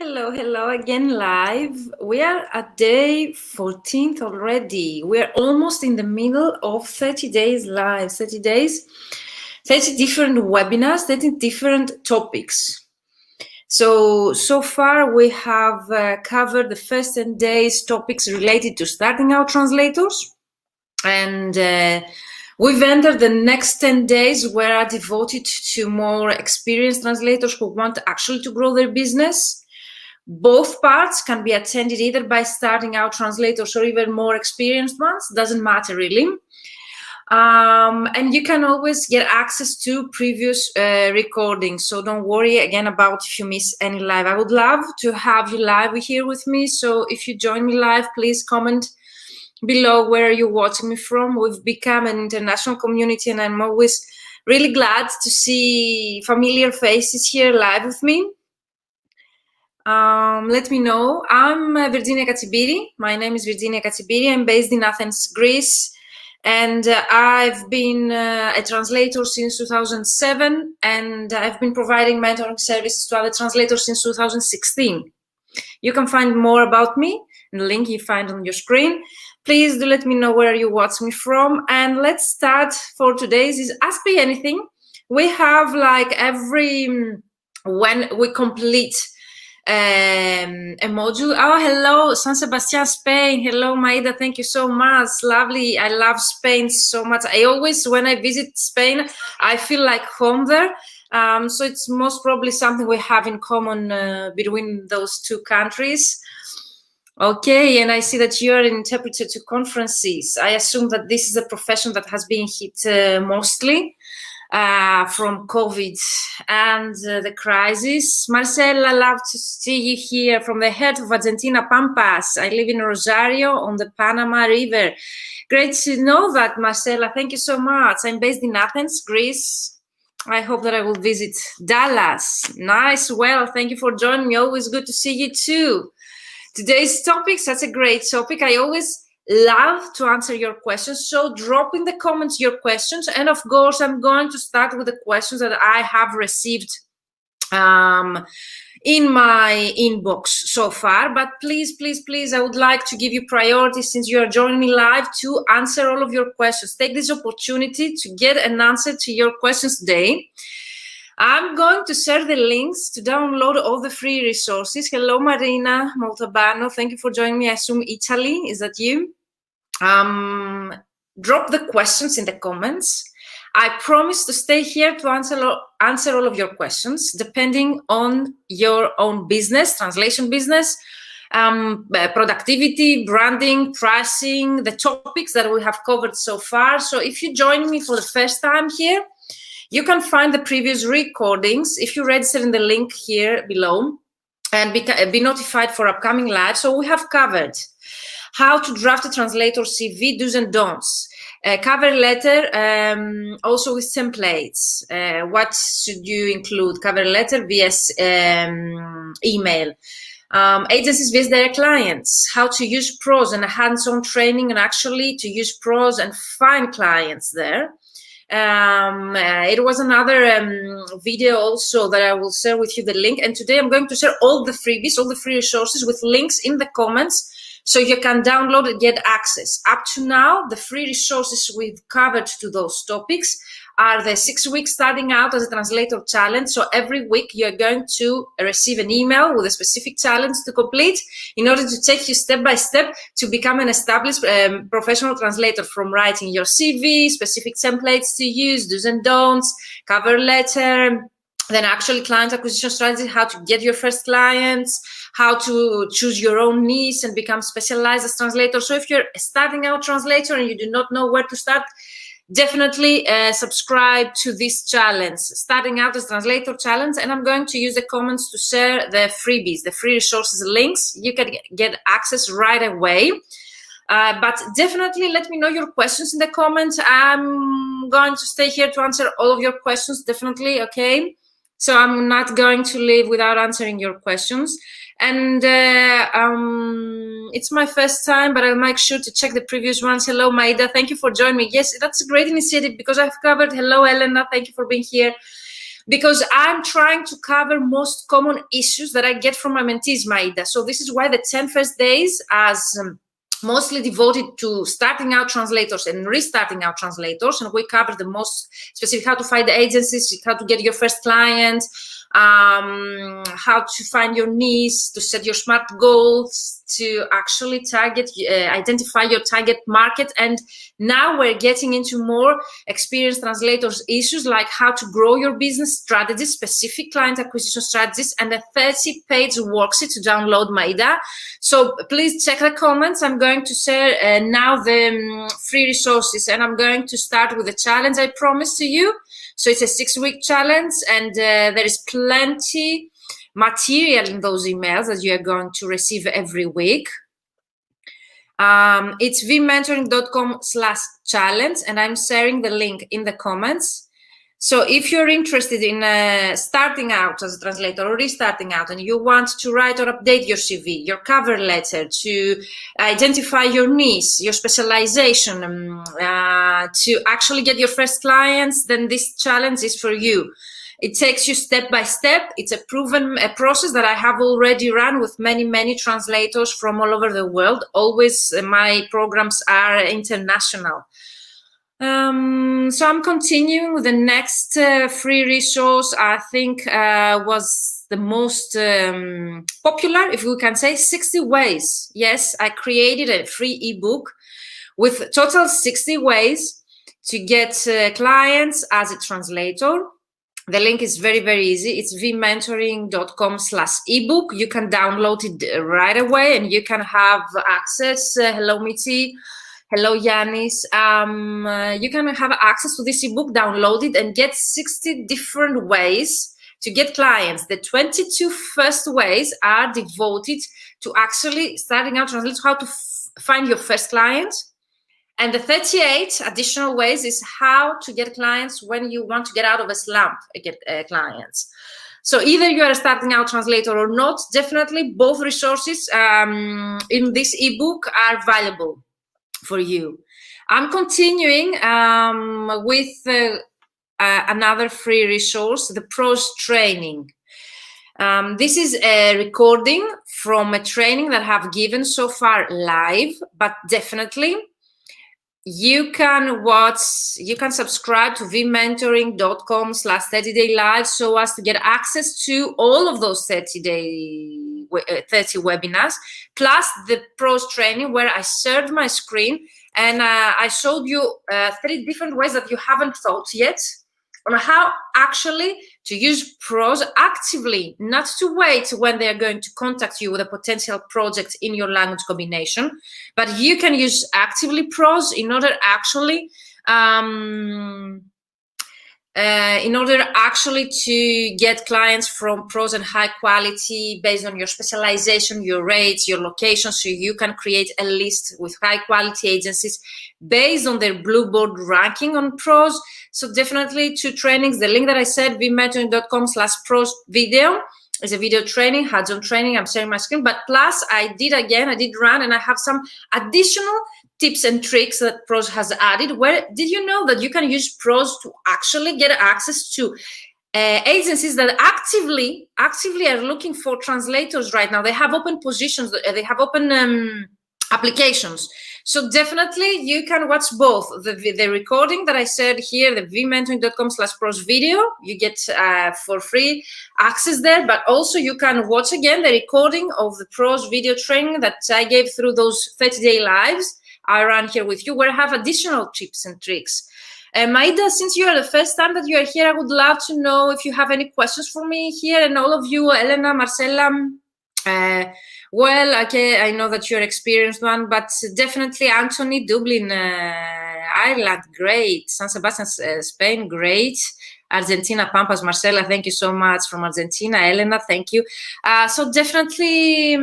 Hello again live. We are at day 14th already. We are almost in the middle of 30 days live, 30 days, 30 different webinars, 30 different topics. So far we have covered the first 10 days topics related to starting out translators. And we've entered the next 10 days where are devoted to more experienced translators who want actually to grow their business. Both parts can be attended either by starting out translators or even more experienced ones, doesn't matter really. And you can always get access to previous recordings, so don't worry again about if you miss any live. I would love to have you live here with me, so if you join me live, please comment below where you're watching me from. We've become an international community and I'm always really glad to see familiar faces here live with me. Let me know. I'm Virginia Katsibiri. My name is Virginia Katsibiri. I'm based in Athens, Greece. And I've been a translator since 2007. And I've been providing mentoring services to other translators since 2016. You can find more about me in the link you find on your screen. Please do let me know where you watch me from. And let's start for today's is Ask Me Anything. We have like when we complete a module. Oh, hello, San Sebastian, Spain. Hello, Maida. Thank you so much. Lovely. I love Spain so much. I always, when I visit Spain, I feel like home there. So it's most probably something we have in common between those two countries. Okay, and I see that you are an interpreter to conferences. I assume that this is a profession that has been hit mostly from COVID and the crisis. Marcela, love to see you here from the heart of Argentina, Pampas. I live in Rosario on the Panama River. Great to know that, Marcela. Thank you so much. I'm based in Athens, Greece. I hope that I will visit Dallas. Nice. Well, thank you for joining me. Always good to see you too. Today's topic, such a great topic. I always love to answer your questions, so drop in the comments your questions, and of course I'm going to start with the questions that I have received in my inbox so far, but please I would like to give you priority since you are joining me live to answer all of your questions. Take this opportunity to get an answer to your questions today. I'm going to share the links to download all the free resources. Hello, Marina Montalbano. Thank you for joining me. I assume Italy. Is that you? Drop the questions in the comments. I promise to stay here to answer all of your questions, depending on your own business, translation business, productivity, branding, pricing, the topics that we have covered so far. So if you join me for the first time here, you can find the previous recordings if you register in the link here below and be notified for upcoming live. So we have covered how to draft a translator CV, do's and don'ts, cover letter, also with templates. What should you include? Cover letter via email. Agencies vs their clients, how to use pros and a hands-on training and actually to use pros and find clients there. It was another video also that I will share with you the link, and today I'm going to share all the freebies, all the free resources with links in the comments so you can download and get access. Up to now, the free resources we've covered to those topics are the 6 weeks starting out as a translator challenge. So every week you're going to receive an email with a specific challenge to complete in order to take you step by step to become an established professional translator, from writing your CV, specific templates to use, do's and don'ts, cover letter, then actually client acquisition strategy, how to get your first clients, how to choose your own niche and become specialized as translator. So if you're a starting out translator and you do not know where to start, definitely subscribe to this challenge, starting out as translator challenge, and I'm going to use the comments to share the freebies, the free resources links. You can get access right away. But definitely let me know your questions in the comments. I'm going to stay here to answer all of your questions, definitely, okay? So I'm not going to leave without answering your questions. And it's my first time, but I'll make sure to check the previous ones. Hello, Maida. Thank you for joining me. Yes, that's a great initiative because I've covered. Hello, Elena. Thank you for being here. because I'm trying to cover most common issues that I get from my mentees, Maida. So this is why the 10 first days as mostly devoted to starting out translators and restarting out translators, and we cover the most specific: how to find the agencies, how to get your first client, how to find your niche, to set your SMART goals, to actually target, identify your target market. And now we're getting into more experienced translators issues, like how to grow your business strategies, specific client acquisition strategies, and a 30-page worksheet to download, Maida. So please check the comments. I'm going to share now the free resources, and I'm going to start with the challenge I promised to you. So it's a 6-week challenge, and there is plenty material in those emails that you are going to receive every week. It's vmentoring.com/challenge, and I'm sharing the link in the comments. So if you're interested in starting out as a translator or restarting out, and you want to write or update your CV, your cover letter, to identify your niche, your specialization, to actually get your first clients, then this challenge is for you. It takes you step by step. It's a proven process that I have already run with many, many translators from all over the world. Always my programs are international. So I'm continuing with the next free resource. I think was the most popular, if we can say, 60 ways. Yes, I created a free ebook with total 60 ways to get clients as a translator. The link is very, very easy. It's vmentoring.com/ebook. You can download it right away, and you can have access. Hello, Miti. Hello, Yanis. You can have access to this ebook, download it, and get 60 different ways to get clients. The 22 first ways are devoted to actually starting out translating, how to find your first client. And the 38 additional ways is how to get clients when you want to get out of a slump, get clients. So either you are a starting out translator or not, definitely both resources in this ebook are valuable for you. I'm continuing with another free resource, the prose training. This is a recording from a training that I have given so far live, but definitely you can subscribe to vmentoring.com/30day live so as to get access to all of those 30 webinars, plus the prose training, where I shared my screen and I showed you 3 different ways that you haven't thought yet on how actually to use prose actively, not to wait when they are going to contact you with a potential project in your language combination, but you can use actively prose in order actually to get clients from prose and high quality based on your specialization, your rates, your location. So you can create a list with high quality agencies based on their Blueboard ranking on prose. So definitely 2 trainings. The link that I said, vmentoring.com/prose video, is a video training, hands-on training. I'm sharing my screen. But plus I did run, and I have some additional tips and tricks that prose has added. Where did you know that you can use prose to actually get access to agencies that actively are looking for translators right now? They have open positions, they have open applications. So definitely you can watch both the recording that I said here, the vmentoring.com/prose video. You get for free access there, but also you can watch again the recording of the prose video training that I gave through those 30-day lives I ran here with you, where I have additional tips and tricks. Maida, since you are the first time that you are here, I would love to know if you have any questions for me here, and all of you, Elena, Marcella. Well, okay, I know that you're an experienced one, but definitely Anthony, Dublin, Ireland, great. San Sebastian, Spain, great. Argentina, Pampas, Marcella, thank you so much from Argentina. Elena, thank you. So definitely,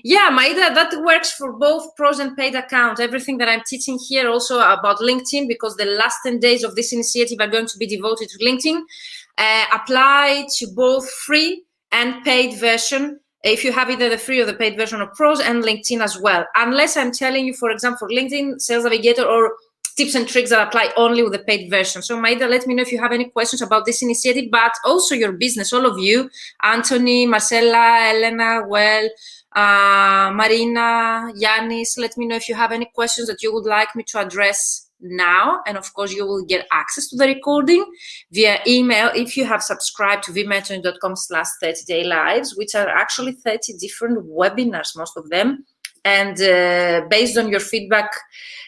yeah, Maida, that works for both prose and paid account. Everything that I'm teaching here also about LinkedIn, because the last 10 days of this initiative are going to be devoted to LinkedIn, apply to both free and paid version. If you have either the free or the paid version of prose, and LinkedIn as well. Unless I'm telling you, for example, for LinkedIn, Sales Navigator or tips and tricks that apply only with the paid version. So Maida, let me know if you have any questions about this initiative, but also your business, all of you, Anthony, Marcella, Elena, Marina, Yanis, let me know if you have any questions that you would like me to address now. And of course, you will get access to the recording via email if you have subscribed to vmentoring.com/30day lives, which are actually 30 different webinars, most of them. And based on your feedback,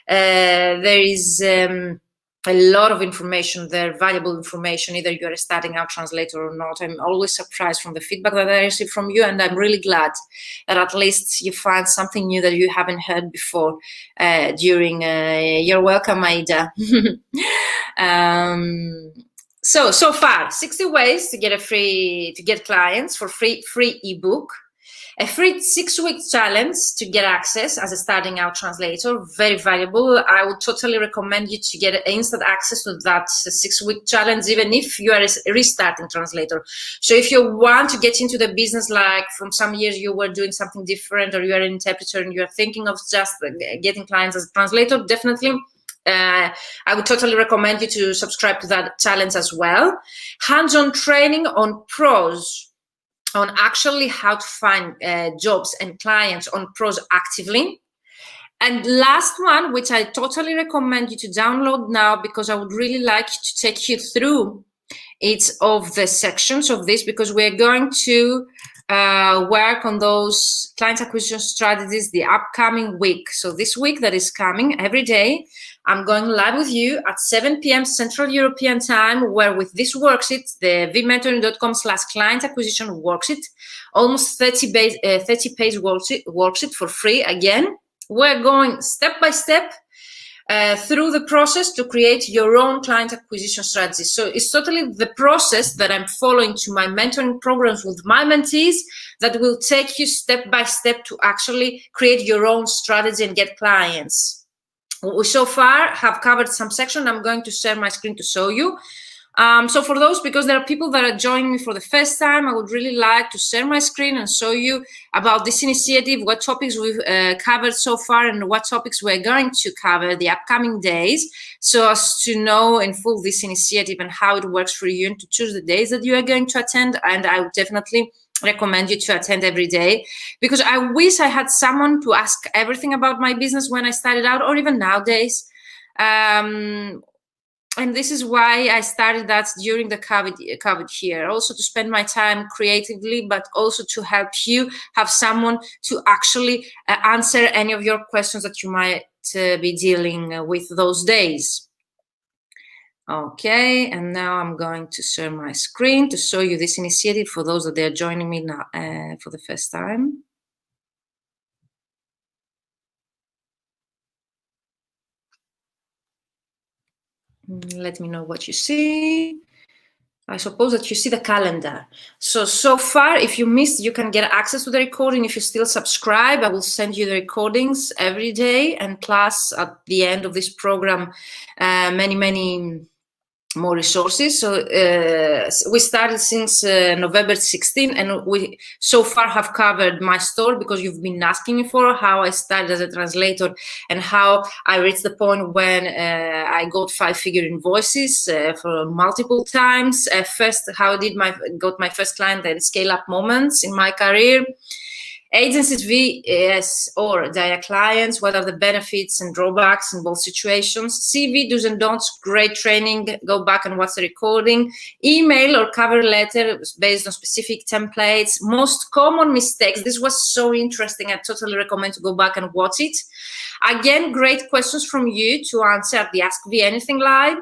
there is a lot of information there, valuable information, either you're a starting out translator or not. I'm always surprised from the feedback that I receive from you, and I'm really glad that at least you find something new that you haven't heard before during you're welcome, Aida. So far, 60 ways to get clients for free ebook. A free 6-week challenge to get access as a starting out translator, very valuable. I would totally recommend you to get instant access to that 6-week challenge, even if you are a restarting translator. So if you want to get into the business, like from some years you were doing something different, or you are an interpreter and you are thinking of just getting clients as a translator, definitely I would totally recommend you to subscribe to that challenge as well. Hands-on training on pros, on actually how to find jobs and clients on pros actively. And last one, which I totally recommend you to download now, because I would really like to take you through each of the sections of this, because we're going to work on those client acquisition strategies the upcoming week. So this week that is coming, every day, I'm going live with you at 7 p.m. Central European Time, where with this worksheet, the vmentoring.com/client acquisition worksheet, almost 30-page worksheet for free again, we're going step by step through the process to create your own client acquisition strategy. So it's totally the process that I'm following to my mentoring programs with my mentees that will take you step by step to actually create your own strategy and get clients. We so far have covered some section. I'm going to share my screen to show you. So for those, because there are people that are joining me for the first time, I would really like to share my screen and show you about this initiative, what topics we've covered so far, and what topics we're going to cover the upcoming days, so as to know in full this initiative and how it works for you, and to choose the days that you are going to attend. And I would definitely recommend you to attend every day, because I wish I had someone to ask everything about my business when I started out, or even nowadays. And this is why I started that during the COVID here, also to spend my time creatively, but also to help you have someone to actually answer any of your questions that you might be dealing with those days. Okay, and now I'm going to share my screen to show you this initiative for those that they are joining me now for the first time. Let me know what you see. I suppose that you see the calendar. So far, if you missed, you can get access to the recording. If you still subscribe, I will send you the recordings every day. And plus, at the end of this program, many more resources. So we started since November 16, and we so far have covered my story, because you've been asking me for how I started as a translator and how I reached the point when I got 5-figure invoices for multiple times. First, how I got my first client, and scale up moments in my career. Agencies vs or direct clients, what are the benefits and drawbacks in both situations? CV, do's and don'ts, great training, go back and watch the recording. Email or cover letter based on specific templates. Most common mistakes, this was so interesting, I totally recommend to go back and watch it. Again, great questions from you to answer at the Ask Me Anything Live.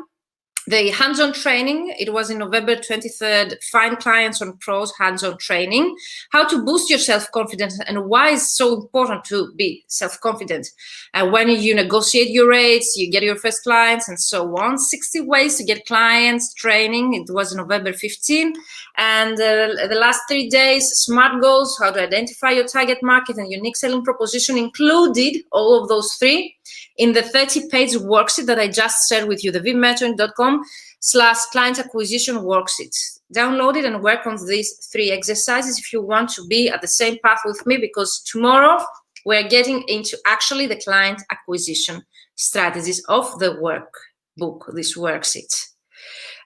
The hands-on training, it was in November 23rd, Find Clients on Pros hands-on training, how to boost your self-confidence and why it's so important to be self-confident. When you negotiate your rates, you get your first clients and so on. 60 ways to get clients training, it was November 15. And the last 3 days, SMART goals, how to identify your target market and unique selling proposition, included all of those 3 in the 30-page worksheet that I just shared with you, the vmentoring.com/client acquisition worksheet. Download it and work on these 3 exercises if you want to be at the same path with me, because tomorrow we're getting into actually the client acquisition strategies of the workbook, this worksheet.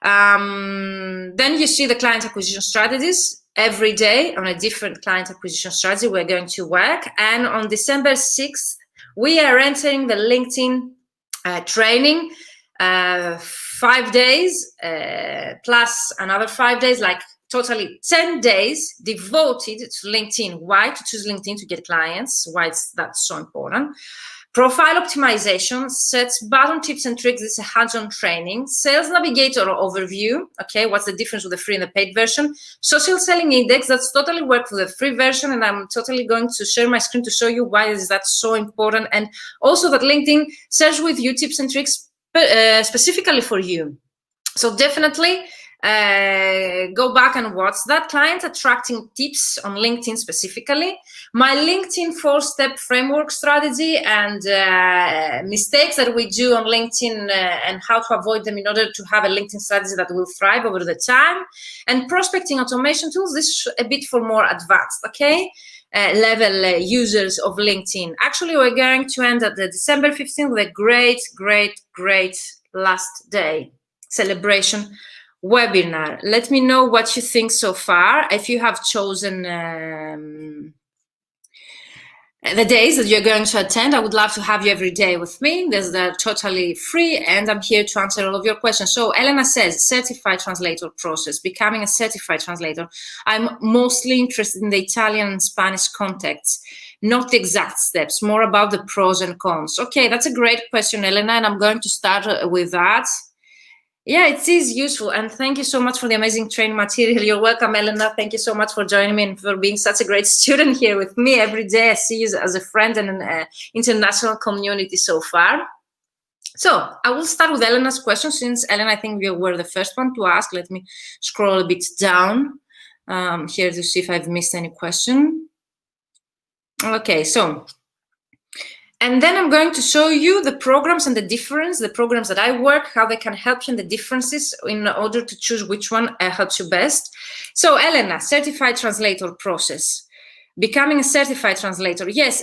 Then you see the client acquisition strategies. Every day on a different client acquisition strategy we're going to work. And on December 6th, we are entering the LinkedIn training, 5 days plus another 5 days, like totally 10 days devoted to LinkedIn. Why to choose LinkedIn to get clients? Why is that so important? Profile optimization, sets, button tips and tricks. This is a hands-on training. Sales navigator overview. Okay, what's the difference with the free and the paid version? Social selling index. That's totally work for the free version, and I'm totally going to share my screen to show you why is that so important. And also that LinkedIn shares with you tips and tricks specifically for you. So definitely go back and watch that. Client attracting tips on LinkedIn specifically. My LinkedIn 4-step framework strategy and mistakes that we do on LinkedIn and how to avoid them in order to have a LinkedIn strategy that will thrive over the time. And prospecting automation tools, this is a bit for more advanced, okay? Level users of LinkedIn. Actually, we're going to end at the December 15th with a great last day celebration webinar. Let me know what you think so far. If you have chosen the days that you're going to attend, I would love to have you every day with me. They're totally free, and I'm here to answer all of your questions. So Elena says, certified translator process, becoming a certified translator. I'm mostly interested in the Italian and Spanish contexts, not the exact steps, more about the pros and cons. Okay, that's a great question, Elena, and I'm going to start with that. Yeah, it is useful, and thank you so much for the amazing training material. You're welcome, Elena. Thank you so much for joining me and for being such a great student here with me every day. I see you as a friend and an international community so far. So I will start with Elena's question, since Elena, I think you were the first one to ask. Let me scroll a bit down here to see if I've missed any question. Okay, so. And then I'm going to show you the programs and the difference, the programs that I work, how they can help you, and the differences in order to choose which one helps you best. So Elena, certified translator process, becoming a certified translator. Yes,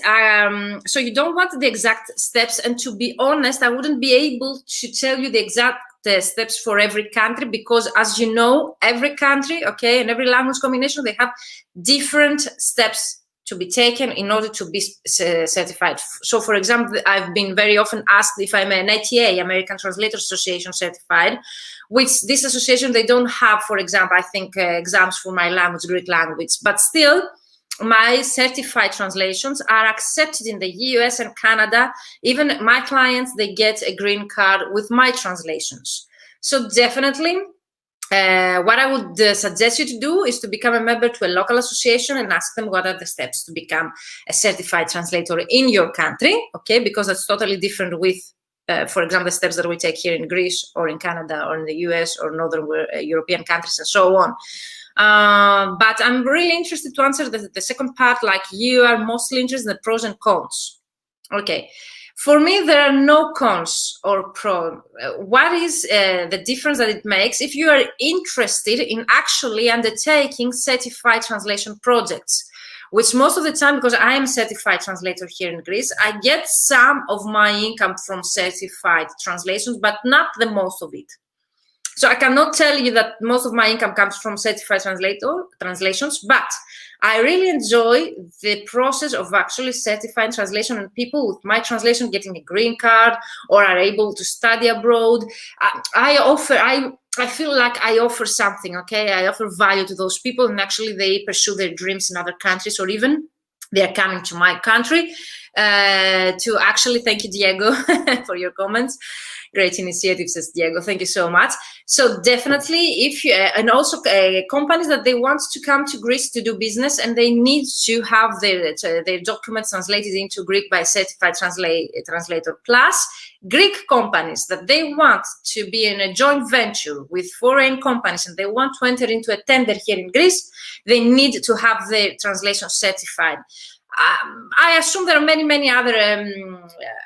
so you don't want the exact steps, and to be honest, I wouldn't be able to tell you the exact steps for every country, because as you know, every country, okay, and every language combination, they have different steps to be taken in order to be certified. So for example, I've been very often asked if I'm an ATA, American Translator Association certified, which this association, they don't have, for example, I think exams for my language, Greek language, but still my certified translations are accepted in the US and Canada. Even my clients, they get a green card with my translations. So definitely, what I would suggest you to do is to become a member to a local association and ask them what are the steps to become a certified translator in your country, okay? Because that's totally different with, for example, the steps that we take here in Greece or in Canada or in the US or Northern European countries and so on. But I'm really interested to answer the second part, like you are mostly interested in the pros and cons. Okay. For me, there are no cons or pros. What is the difference that it makes if you are interested in actually undertaking certified translation projects, which most of the time, because I am a certified translator here in Greece, I get some of my income from certified translations, but not the most of it. So I cannot tell you that most of my income comes from certified translations, but I really enjoy the process of actually certifying translation, and people with my translation getting a green card or are able to study abroad. I feel like I offer something, okay? I offer value to those people, and actually they pursue their dreams in other countries, or even they're coming to my country to actually, thank you, Diego, for your comments. Great initiative, says Diego. Thank you so much. So definitely, if you and also companies that they want to come to Greece to do business and they need to have their documents translated into Greek by a certified translator. Plus, Greek companies that they want to be in a joint venture with foreign companies and they want to enter into a tender here in Greece, they need to have their translation certified. I assume there are many other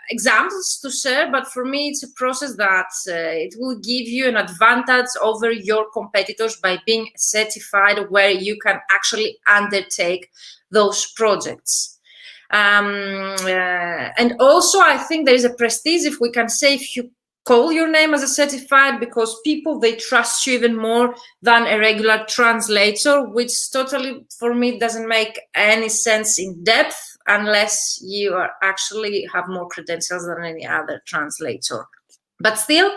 examples to share, but for me, it's a process that it will give you an advantage over your competitors by being certified, where you can actually undertake those projects. And also, I think there is a prestige, if we can say, if you call your name as a certified, because people, they trust you even more than a regular translator, which totally, for me, doesn't make any sense in depth unless you are actually have more credentials than any other translator. But still,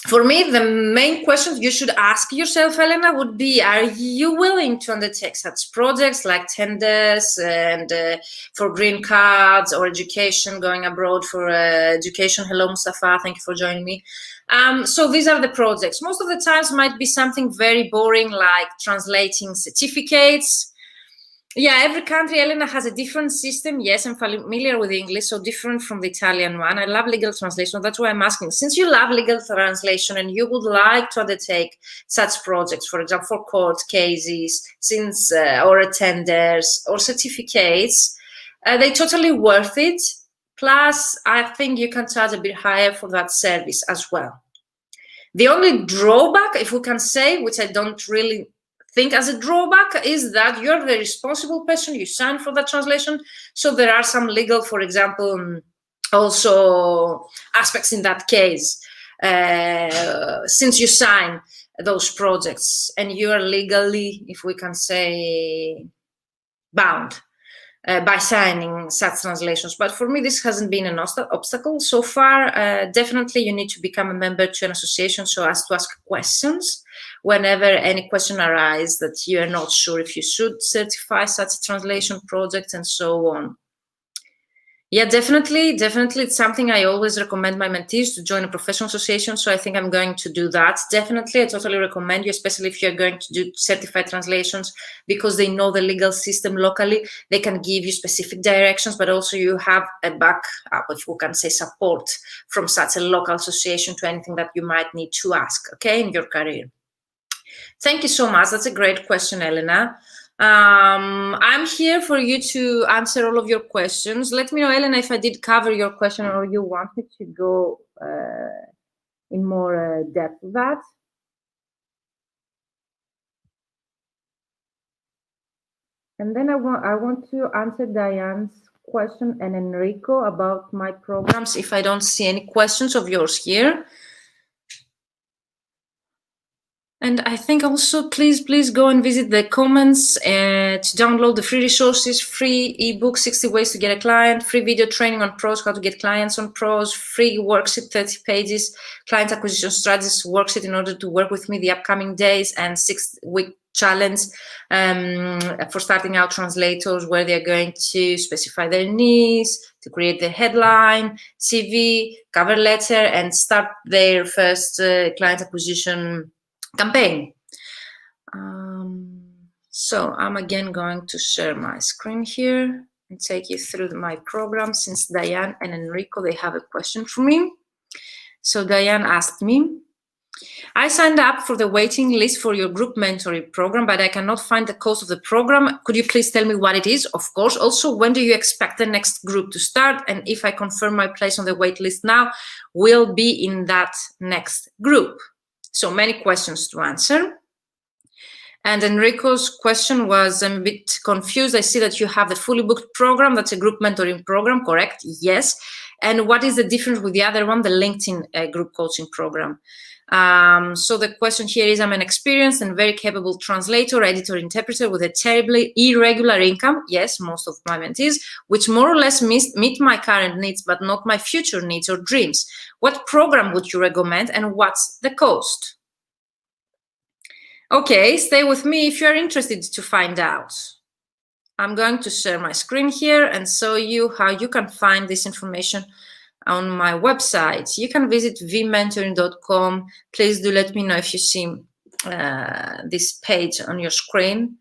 for me, the main question you should ask yourself, Elena, would be, are you willing to undertake such projects like tenders and for green cards or education, going abroad for education? Hello, Mustafa, thank you for joining me. So these are the projects. Most of the times might be something very boring like translating certificates. Yeah, every country, Elena, has a different system. Yes, I'm familiar with English, so different from the Italian one. I love legal translation. That's why I'm asking. Since you love legal translation and you would like to undertake such projects, for example, for court cases, or tenders or certificates, they're totally worth it. Plus, I think you can charge a bit higher for that service as well. The only drawback, if we can say, which I don't really think as a drawback, is that you're the responsible person, you sign for the translation, so there are some legal, for example, also aspects in that case, since you sign those projects and you are legally, if we can say, bound by signing such translations. But for me, this hasn't been an obstacle so far. Definitely, you need to become a member to an association so as to ask questions whenever any question arises that you are not sure if you should certify such a translation project and so on. Yeah, definitely, it's something I always recommend my mentees to join a professional association, so I think I'm going to do that. Definitely, I totally recommend you, especially if you're going to do certified translations, because they know the legal system locally. They can give you specific directions, but also you have a backup, if we can say, support from such a local association to anything that you might need to ask, okay, in your career. Thank you so much. That's a great question, Elena. I'm here for you to answer all of your questions. Let me know, Elena, if I did cover your question or you want me to go in more depth with that. And then I want to answer Diane's question and Enrico about my programs if I don't see any questions of yours here. And I think also, please go and visit the comments to download the free resources, free ebook, 60 ways to get a client, free video training on pros, how to get clients on pros, free worksheet, 30 pages, client acquisition strategies worksheet in order to work with me the upcoming days, and 6-week challenge for starting out translators, where they're going to specify their needs, to create the headline, CV, cover letter, and start their first client acquisition campaign. So I'm again going to share my screen here and take you through my program, since Diane and Enrico, they have a question for me. So Diane asked me, I signed up for the waiting list for your group mentoring program, but I cannot find the cost of the program. Could you please tell me what it is? Of course. Also, when do you expect the next group to start? And if I confirm my place on the wait list now, will be in that next group? So many questions to answer. And Enrico's question was, I'm a bit confused. I see that you have the fully booked program. That's a group mentoring program, correct? Yes. And what is the difference with the other one, the LinkedIn group coaching program? So the question here is, I'm an experienced and very capable translator, editor, interpreter with a terribly irregular income. Yes, most of my mentees, which more or less meet my current needs, but not my future needs or dreams. What program would you recommend and what's the cost? Okay, stay with me if you're interested to find out. I'm going to share my screen here and show you how you can find this information on my website. You can visit vmentoring.com. Please do let me know if you see this page on your screen.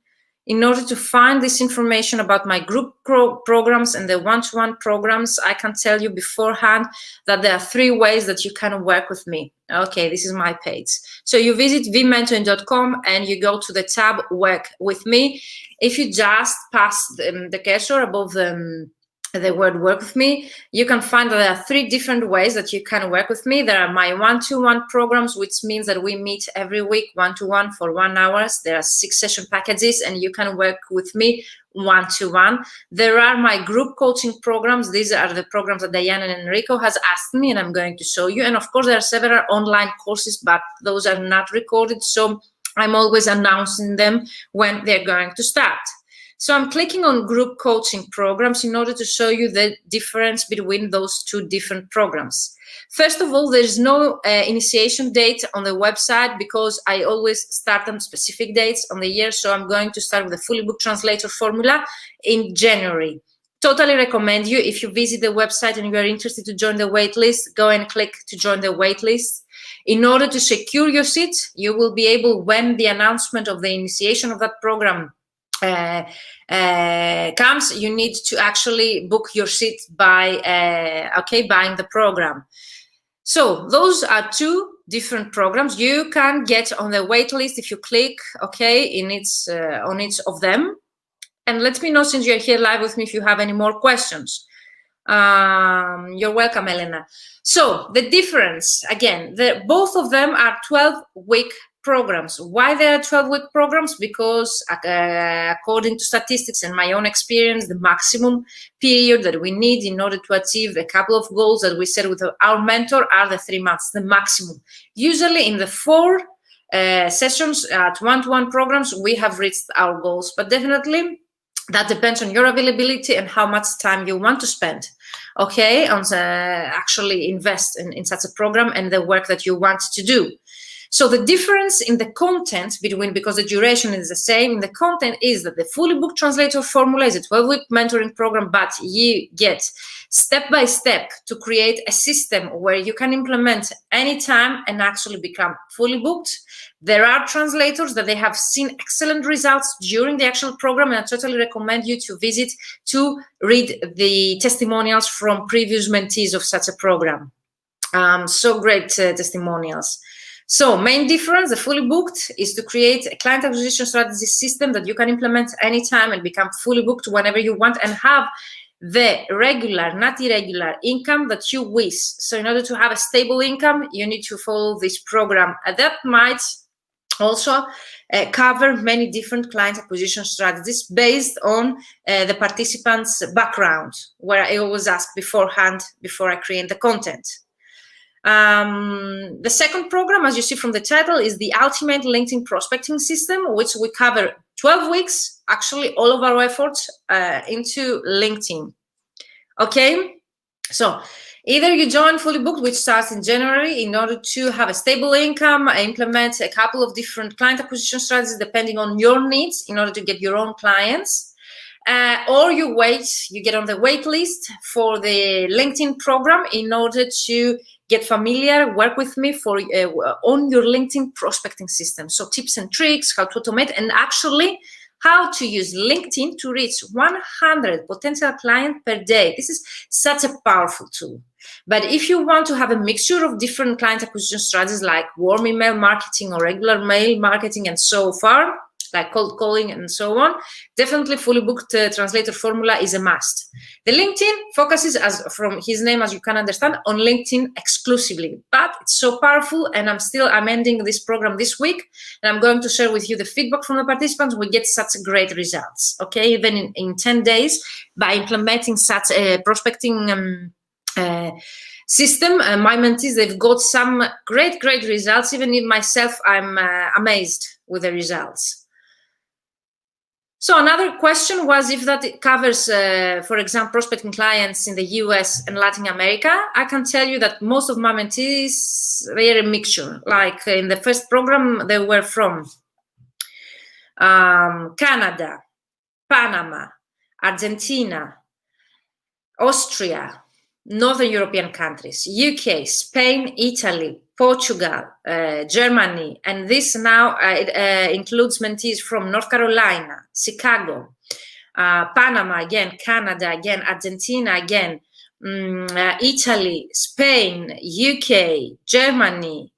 In order to find this information about my group programs and the one-to-one programs, I can tell you beforehand that there are 3 ways that you can work with me. Okay, this is my page. So you visit vmentoring.com and you go to the tab Work with Me. If you just pass the cursor above the the word work with me, you can find that there are 3 different ways that you can work with me. There are my one-to-one programs, which means that we meet every week one-to-one for 1 hour. There are 6 session packages, and you can work with me one-to-one. There are my group coaching programs. These are the programs that Diana and Enrico has asked me, and I'm going to show you. And of course, there are several online courses, but those are not recorded, so I'm always announcing them when they're going to start. So I'm clicking on group coaching programs in order to show you the difference between those 2 different programs. First of all, there's no initiation date on the website because I always start on specific dates on the year. So I'm going to start with the fully booked translator formula in January. Totally recommend you, if you visit the website and you are interested to join the waitlist, go and click to join the waitlist. In order to secure your seat, you will be able, when the announcement of the initiation of that program comes, you need to actually book your seat by buying the program. So those are 2 different programs. You can get on the wait list if you click in its on each of them. And let me know, since you're here live with me, if you have any more questions. You're welcome, Elena. So the difference, again, both of them are 12-week programs. Why they are 12-week programs? Because according to statistics and my own experience, the maximum period that we need in order to achieve a couple of goals that we set with our mentor are the 3 months, the maximum. Usually in the 4 sessions at one-to-one programs, we have reached our goals, but definitely that depends on your availability and how much time you want to spend, on actually invest in such a program and the work that you want to do. So the difference in the content between, because the duration is the same, in the content is that the fully booked translator formula is a 12-week mentoring program, but you get step-by-step to create a system where you can implement anytime and actually become fully booked. There are translators that they have seen excellent results during the actual program, and I totally recommend you to visit to read the testimonials from previous mentees of such a program. So great testimonials. So main difference, the fully booked, is to create a client acquisition strategy system that you can implement anytime and become fully booked whenever you want and have the regular, not irregular income that you wish. So in order to have a stable income, you need to follow this program. And that might also cover many different client acquisition strategies based on the participants' background, where I always ask beforehand before I create the content. The second program, as you see from the title, is the Ultimate LinkedIn Prospecting System, which we cover 12 weeks, actually all of our efforts into LinkedIn. So either you join fully booked, which starts in January, in order to have a stable income, implement a couple of different client acquisition strategies depending on your needs in order to get your own clients. Or you get on the wait list for the LinkedIn program in order to get familiar, work with me for on your LinkedIn prospecting system. So tips and tricks, how to automate, and actually how to use LinkedIn to reach 100 potential clients per day. This is such a powerful tool. But if you want to have a mixture of different client acquisition strategies like warm email marketing or regular mail marketing and so far, like cold calling and so on, definitely fully booked translator formula is a must. The LinkedIn focuses, as from his name, as you can understand, on LinkedIn exclusively, but it's so powerful, and I'm ending this program this week, and I'm going to share with you the feedback from the participants. We get such great results, even in 10 days by implementing such a prospecting system. My mentees, they've got some great results. Even if myself, I'm amazed with the results. So another question was if that covers, for example, prospecting clients in the US and Latin America. I can tell you that most of my mentees, they are a mixture. Like in the first program, they were from Canada, Panama, Argentina, Austria, Northern European countries, UK, Spain, Italy, Portugal, Germany, and this now includes mentees from North Carolina, Chicago, Panama again, Canada again, Argentina again, Italy, Spain, UK, Germany,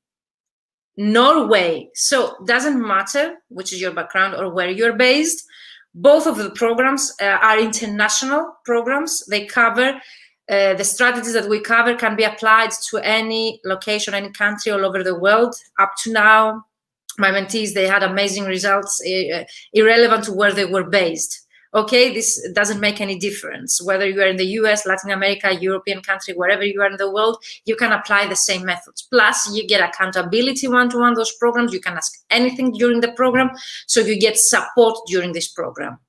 Norway. So it doesn't matter which is your background or where you're based. Both of the programs are international programs. They cover the strategies that we cover can be applied to any location, any country all over the world. Up to now, my mentees, they had amazing results, irrelevant to where they were based. Okay, this doesn't make any difference. Whether you are in the US, Latin America, European country, wherever you are in the world, you can apply the same methods. Plus, you get accountability one-to-one, those programs. You can ask anything during the program, so you get support during this program.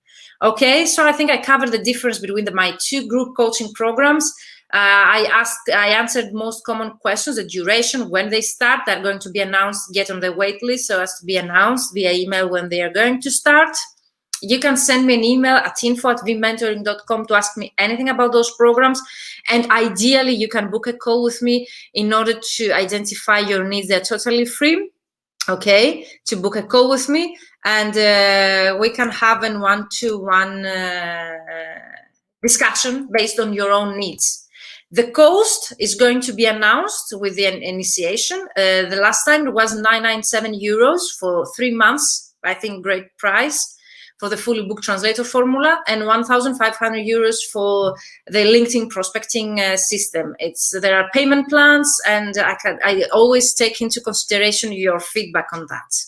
Okay, so I think I covered the difference between my two group coaching programs. I answered most common questions, the duration, when they start. They're going to be announced, get on the wait list, so as to be announced via email when they are going to start. You can send me an email at info@vmentoring.com to ask me anything about those programs. And ideally, you can book a call with me in order to identify your needs. They're totally free, okay, to book a call with me. And we can have a one-to-one discussion based on your own needs. The cost is going to be announced with the initiation. The last time it was 997 euros for 3 months. I think great price for the fully booked translator formula, and 1,500 euros for the LinkedIn prospecting system. There are payment plans, and I always take into consideration your feedback on that.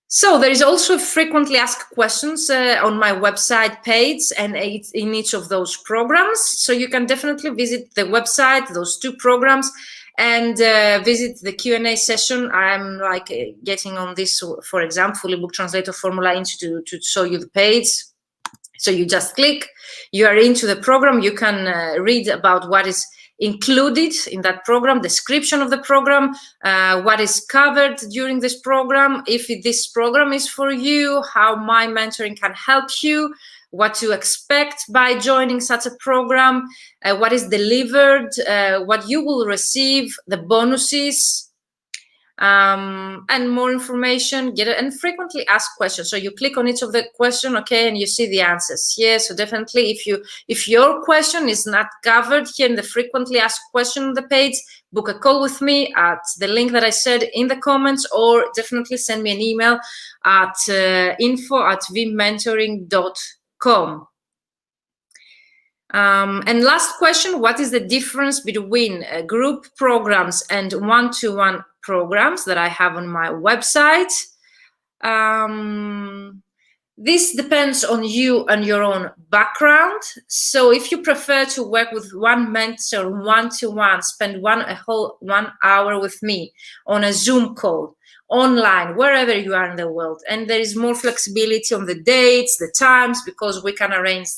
So there is also frequently asked questions on my website page and in each of those programs. So you can definitely visit the website, those two programs, and visit the Q&A session. I'm getting on this, for example, fully booked translator formula to show you the page. So you just click, you are into the program. You can read about what is included in that program, description of the program, what is covered during this program, if this program is for you, how my mentoring can help you, what to expect by joining such a program, what is delivered, what you will receive, the bonuses, and more information. And frequently asked questions. So you click on each of the question, okay, and you see the answers here. So definitely, if your question is not covered here in the frequently asked question on the page, book a call with me at the link that I said in the comments, or definitely send me an email at info@vmentoring.com. And last question, what is the difference between group programs and one-to-one programs that I have on my website? This depends on you and your own background. So if you prefer to work with one mentor one-to-one, spend a whole 1 hour with me on a Zoom call, online, wherever you are in the world, and there is more flexibility on the dates, the times, because we can arrange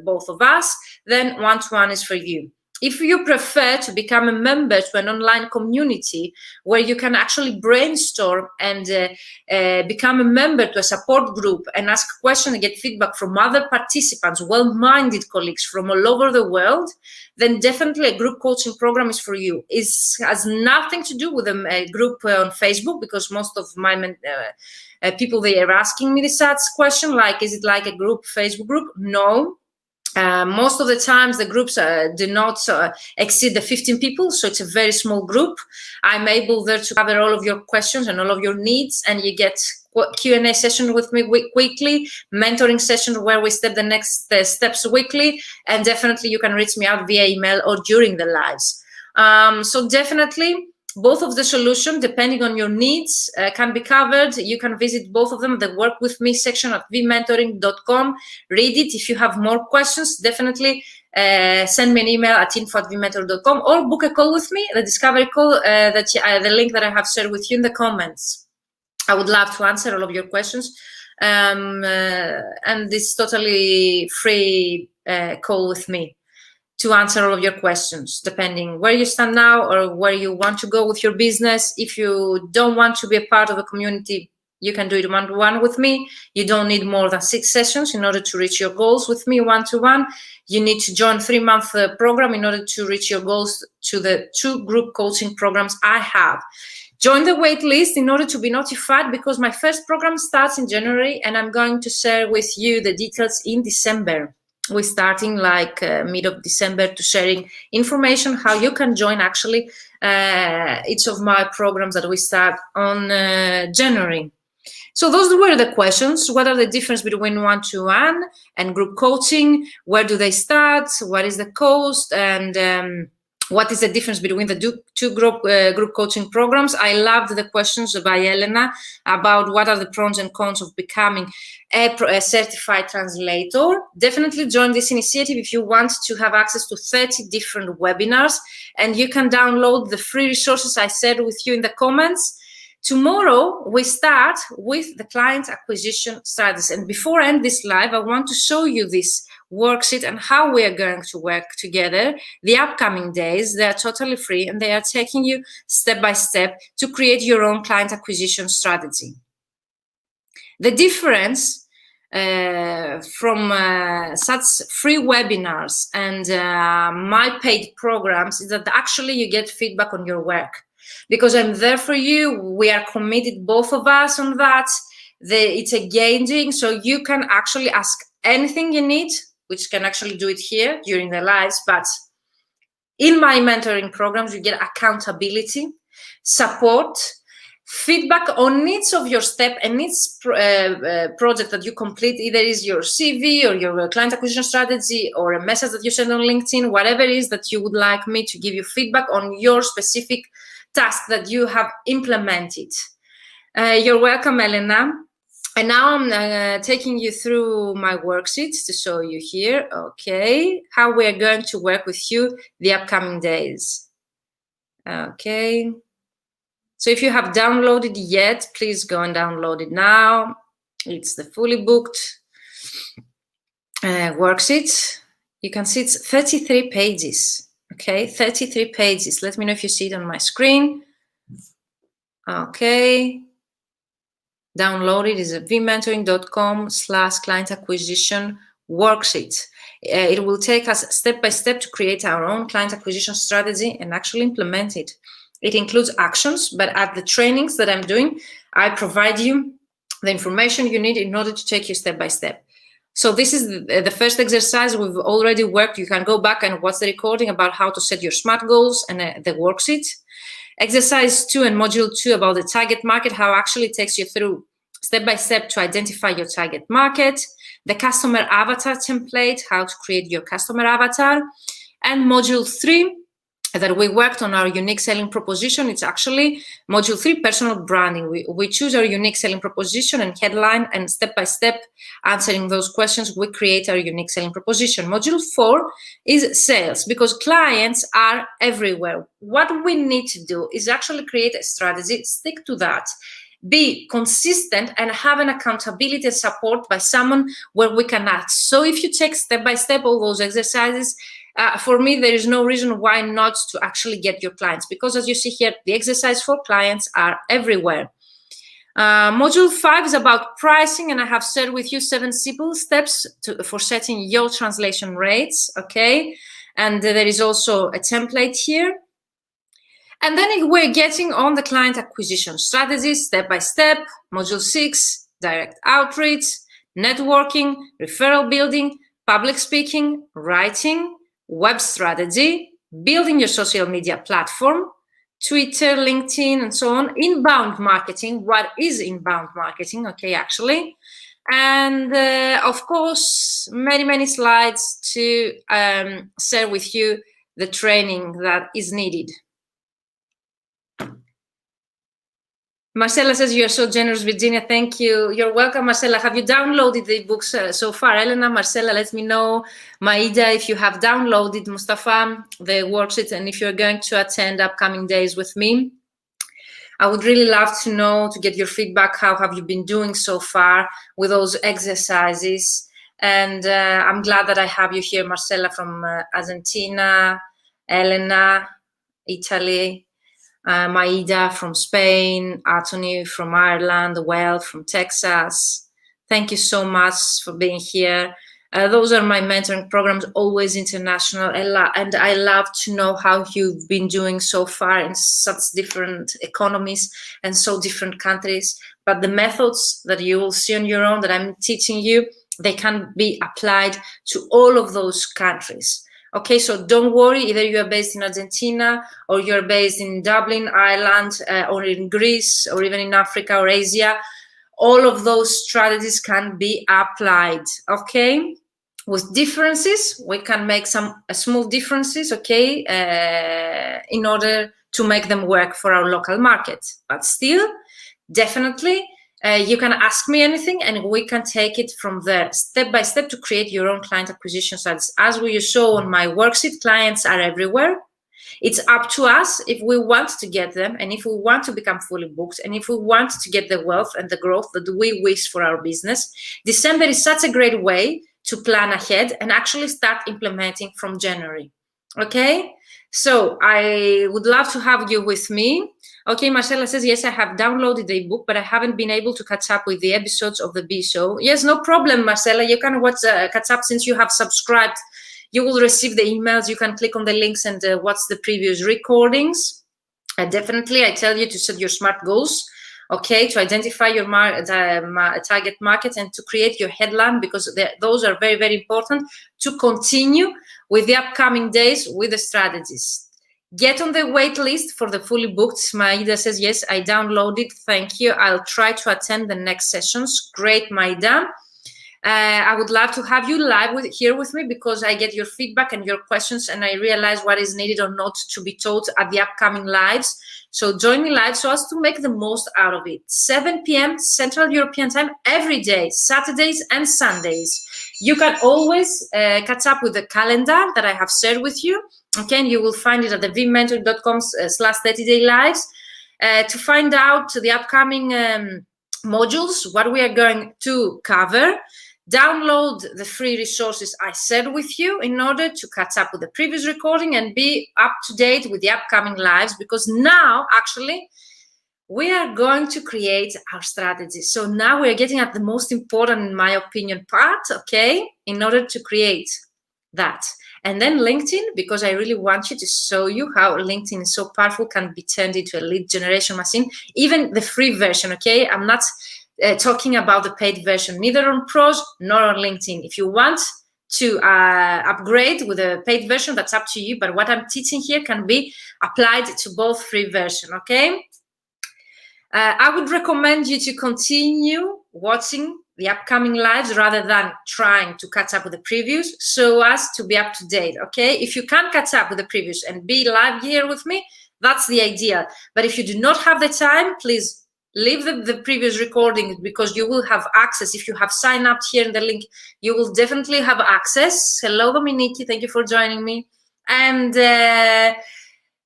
both of us, then one-to-one is for you. If you prefer to become a member to an online community where you can actually brainstorm and become a member to a support group and ask questions and get feedback from other participants, well-minded colleagues from all over the world, then definitely a group coaching program is for you. It has nothing to do with a group on Facebook, because most of my people, they are asking me this question, like, is it like a group, Facebook group? No. Most of the times the groups do not exceed the 15 people, so it's a very small group. I'm able there to cover all of your questions and all of your needs, and you get Q&A session with me weekly, mentoring session where we step the next steps weekly, and definitely you can reach me out via email or during the lives. So definitely both of the solutions, depending on your needs, can be covered. You can visit both of them, the Work With Me section at vmentoring.com. Read it. If you have more questions, definitely send me an email at info@vmentor.com, or book a call with me, the discovery call, the link that I have shared with you in the comments. I would love to answer all of your questions. And this is totally free call with me to answer all of your questions, depending where you stand now or where you want to go with your business. If you don't want to be a part of a community, you can do it one-to-one with me. You don't need more than 6 sessions in order to reach your goals with me one-to-one. You need to join 3-month program in order to reach your goals to the 2 group coaching programs I have. Join the wait list in order to be notified, because my first program starts in January, and I'm going to share with you the details in December. We're starting like mid of December to sharing information how you can join actually each of my programs that we start on January. So those were the questions. What are the difference between one-to-one and group coaching? Where do they start? What is the cost? And what is the difference between the two group coaching programs? I loved the questions by Elena about what are the pros and cons of becoming a certified translator. Definitely join this initiative if you want to have access to 30 different webinars, and you can download the free resources I shared with you in the comments. Tomorrow, we start with the client acquisition strategies. And before I end this live, I want to show you this worksheet and how we are going to work together. The upcoming days, they are totally free, and they are taking you step by step to create your own client acquisition strategy. The difference from such free webinars and my paid programs is that actually you get feedback on your work. Because I'm there for you, we are committed, both of us, on that. It's engaging, so you can actually ask anything you need, which can actually do it here during the lives. But in my mentoring programs, you get accountability, support, feedback on each of your step and each project that you complete, either is your CV or your client acquisition strategy or a message that you send on LinkedIn, whatever it is that you would like me to give you feedback on your specific task that you have implemented. You're welcome, Elena. And now I'm taking you through my worksheets to show you here, okay, how we are going to work with you the upcoming days. Okay. So if you have downloaded yet, please go and download it now. It's the fully booked worksheet. You can see it's 33 pages. Okay, 33 pages. Let me know if you see it on my screen. Okay. Download it is a vmentoring.com/client acquisition worksheet. It will take us step by step to create our own client acquisition strategy and actually implement it. It includes actions, but at the trainings that I'm doing, I provide you the information you need in order to take you step by step. So this is the first exercise we've already worked. You can go back and watch the recording about how to set your SMART goals and the worksheet. Exercise 2 and module 2 about the target market, how actually takes you through step by step to identify your target market. The customer avatar template, how to create your customer avatar. And module 3, that we worked on our unique selling proposition. It's actually module 3, personal branding. We choose our unique selling proposition and headline, and step by step answering those questions, we create our unique selling proposition. Module 4 is sales, because clients are everywhere. What we need to do is actually create a strategy, stick to that, be consistent, and have an accountability and support by someone where we can act. So if you take step by step all those exercises, for me, there is no reason why not to actually get your clients, because as you see here, the exercise for clients are everywhere. Module 5 is about pricing, and I have shared with you 7 simple steps for setting your translation rates, okay? And there is also a template here. And then we're getting on the client acquisition strategies step by step. Module 6, direct outreach, networking, referral building, public speaking, writing, web strategy, building your social media platform, Twitter, LinkedIn, and so on, inbound marketing. What is inbound marketing? Okay, actually. And of course, many, many slides to share with you the training that is needed. Marcella says, you're so generous, Virginia. Thank you. You're welcome, Marcella. Have you downloaded the books so far? Elena, Marcella, let me know. Maida, if you have downloaded, Mustafa, the worksheet, and if you're going to attend upcoming days with me. I would really love to know, to get your feedback. How have you been doing so far with those exercises? And I'm glad that I have you here, Marcella from Argentina, Elena, Italy, Maida from Spain, Anthony from Ireland, Well from Texas. Thank you so much for being here. Those are my mentoring programs, always international, and I love to know how you've been doing so far in such different economies and so different countries. But the methods that you will see on your own, that I'm teaching you, they can be applied to all of those countries. Okay, so don't worry, either you are based in Argentina or you're based in Dublin, Ireland, or in Greece, or even in Africa or Asia, all of those strategies can be applied, okay? With differences, we can make some small differences, okay, in order to make them work for our local market. But still, definitely, you can ask me anything and we can take it from there, step by step, to create your own client acquisition strategies. As we show on my worksheet, clients are everywhere. It's up to us if we want to get them, and if we want to become fully booked, and if we want to get the wealth and the growth that we wish for our business. December is such a great way to plan ahead and actually start implementing from January. Okay, so I would love to have you with me. Okay, Marcella says, yes, I have downloaded the ebook, but I haven't been able to catch up with the episodes of the VShow. Yes, no problem, Marcella. You can catch up since you have subscribed. You will receive the emails. You can click on the links and watch the previous recordings. Definitely, I tell you to set your SMART goals, okay, to identify your target market and to create your headline, because those are very, very important to continue with the upcoming days with the strategies. Get on the wait list for the fully booked. Maida says, yes, I downloaded. Thank you. I'll try to attend the next sessions. Great, Maida. I would love to have you live here with me, because I get your feedback and your questions, and I realize what is needed or not to be taught at the upcoming lives. So join me live so as to make the most out of it. 7 p.m. Central European Time every day, Saturdays and Sundays. You can always catch up with the calendar that I have shared with you. Okay, and you will find it at the vmentor.com/30day lives to find out the upcoming modules, what we are going to cover. Download the free resources I shared with you in order to catch up with the previous recording and be up to date with the upcoming lives, because now actually we are going to create our strategy. So now we are getting at the most important, in my opinion, part, okay, in order to create that. And then LinkedIn, because I really want you to show you how LinkedIn is so powerful, can be turned into a lead generation machine, even the free version, okay? I'm not talking about the paid version, neither on Pros nor on LinkedIn. If you want to upgrade with a paid version, that's up to you. But what I'm teaching here can be applied to both free version, okay? I would recommend you to continue watching the upcoming lives rather than trying to catch up with the previews, so as to be up to date, okay? If you can catch up with the previews and be live here with me, that's the idea. But if you do not have the time, please leave the previous recording, because you will have access. If you have signed up here in the link, you will definitely have access. Hello, Dominiki, thank you for joining me. And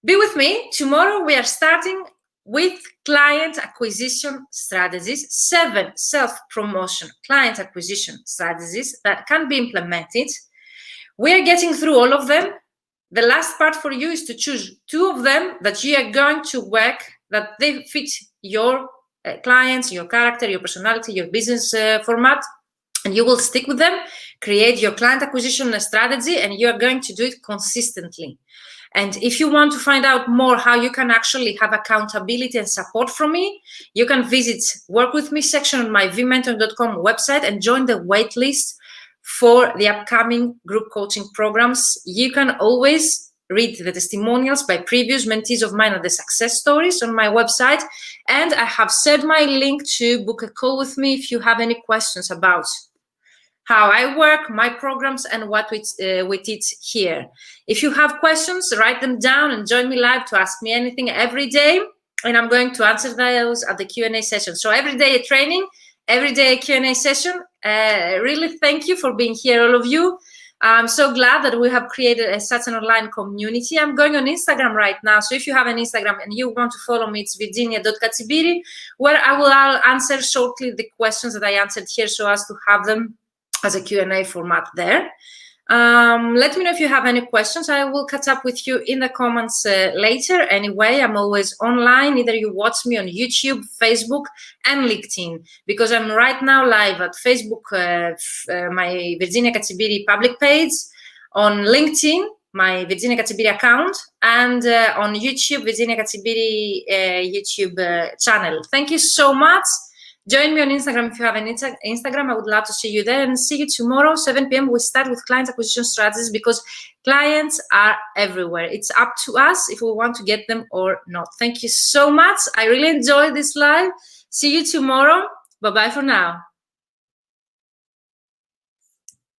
be with me. Tomorrow we are starting with client acquisition strategies, 7 self-promotion client acquisition strategies that can be implemented. We are getting through all of them. The last part for you is to choose 2 of them that you are going to work, that they fit your clients, your character, your personality, your business format, and you will stick with them, create your client acquisition strategy, and you are going to do it consistently. And if you want to find out more how you can actually have accountability and support from me, you can visit Work With Me section on my vmentor.com website and join the wait list for the upcoming group coaching programs. You can always read the testimonials by previous mentees of mine and the success stories on my website. And I have shared my link to book a call with me if you have any questions about how I work, my programs, and what we teach here. If you have questions, write them down and join me live to ask me anything every day, and I'm going to answer those at the Q&A session. So every day a training, every day a Q&A session. Really thank you for being here, all of you. I'm so glad that we have created such an online community. I'm going on Instagram right now, so if you have an Instagram and you want to follow me, it's virginia.katsibiri, where I will answer shortly the questions that I answered here, so as to have them as a Q&A format there. Let me know if you have any questions. I will catch up with you in the comments later. Anyway, I'm always online. Either you watch me on YouTube, Facebook, and LinkedIn, because I'm right now live at Facebook, my Virginia Katsibiri public page, on LinkedIn, my Virginia Katsibiri account, and on YouTube, Virginia Katsibiri YouTube channel. Thank you so much. Join me on Instagram if you have an Instagram. I would love to see you there, and see you tomorrow, 7 p.m. We start with client acquisition strategies, because clients are everywhere. It's up to us if we want to get them or not. Thank you so much. I really enjoyed this live. See you tomorrow. Bye-bye for now.